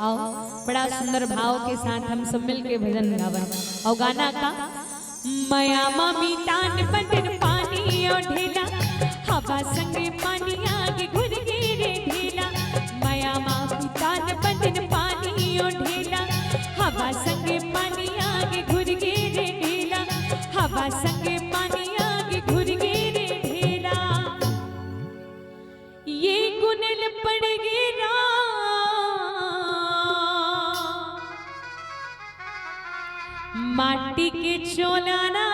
आओ बड़ा सुंदर भाव के साथ हम सब मिल के भजन गावे। और गाना का मया मामी तान बटन पानी और ढेला हवा संगे पानी आगे घुर गिरे ढेला। मया मामी तान बटन पानी और ढेला हवा संगे पानी आगे घुर गिरे ढेला। हवा संगे पानी आगे घुर गिरे ढेला। ये गुनल पड़ गिरा माटी के चोलाना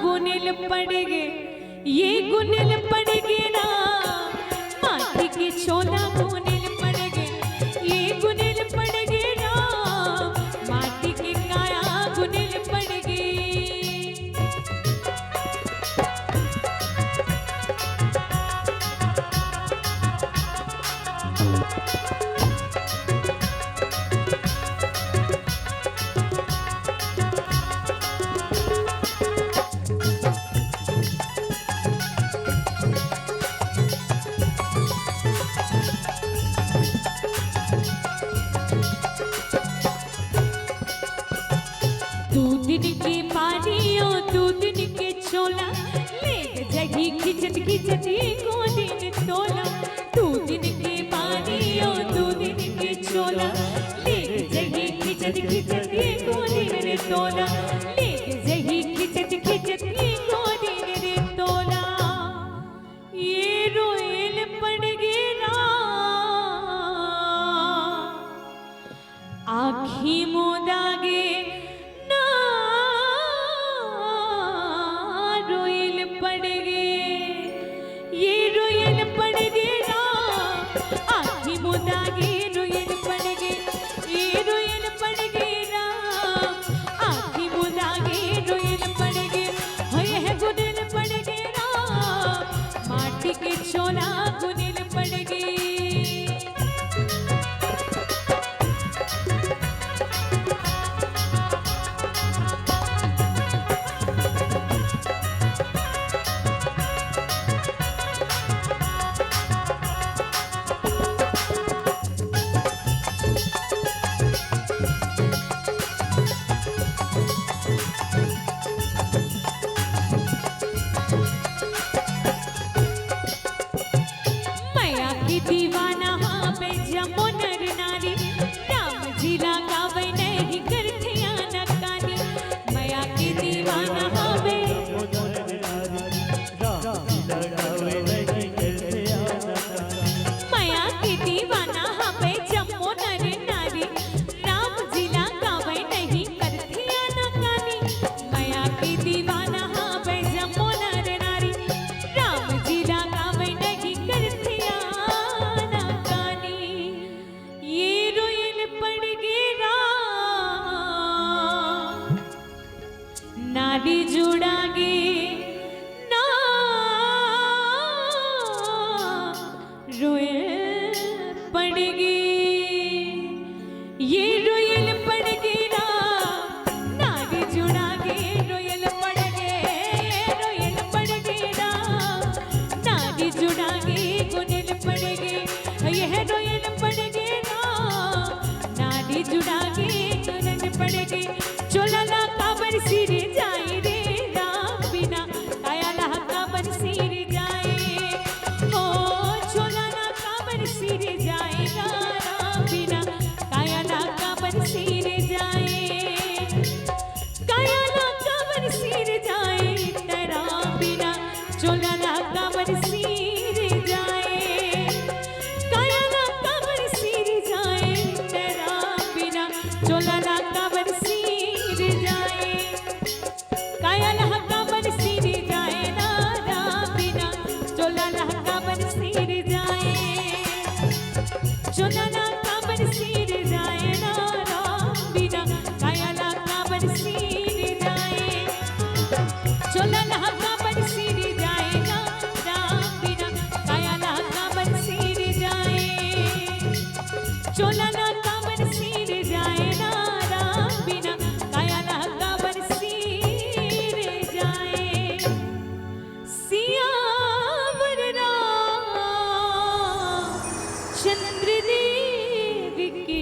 गुनिल पड़ गे। ये गुनिल पड़ गे ना माटी के चोला गुनिल पड़ गे। ये गुनिल पड़ गे ना माटी के काया गुनिल पड़ गे। खिचत खिचत को दिन तोला। तू दिन के पानी और तू दिन के चोला लेके जही खिचत खिचत को दिन रे तोला। लेके जही खिचत खिचत को दिन रे तोला। ये रोएल पड़ गिरा आँखी मोदागे ना रोएल पड़ गे। ये रोयल पड़ गे ना आँखी मुदागे रोयल पड़ गे। ये रोयल पड़ गे ना आँखी मुदागे रोयल पड़ गे। है गुनिल पड़ गे ना माटी के चोला गुनिल पड़ गे। दीवाना हाँ पे जमो नर नारी राम जी लगावे नहीं करते नकानी। मया की दीवाना हाँ पे मया की दीवाना हाँ पे जमो नर नारी राम जी लगावे नहीं करते नकानी। मया की दीवाना हाँ पे जमो नर नारी राम जी लगावे नहीं करते नारी जुड़ागे ना रोयल पड़ेगी। ये रोयल पड़ेगी ना नारी जुड़ागे रोयल पड़ेगे। रोयल पड़ेगी ना नारी जुड़ागे गुनिल पड़ेगी। यह रोयल पड़ेगी ना नारी जुड़ागे गुनिल पड़ेगी। चोला ना काबर सिरे जाए रे राम बिना काया ना काबर सिरे जाए। हो चोला ना काबर सिरे जाए राम बिना काया ना काबर सिरे जाए। काया ना काबर सिरे जाए तेरा बिना चोला ना काबर सिरे जाए। काया ना काबर सिरे जाए तेरा बिना चोला ना काबर सिरे जाए। काया लहका बन सिर जाए ना राम बिना चोला लहका बन सिर जाए। चोला लहका बन सिर जाए ना राम बिना काया लहका बन सिर जाए। चोला लहका बन सिर जाए ना राम बिना काया लहका बन सिर जाए। चोला लहका बन सिर जाए ना राम बिना काया लहका बन सिर जाए। सियावर राम चंद्र देव దిక్కి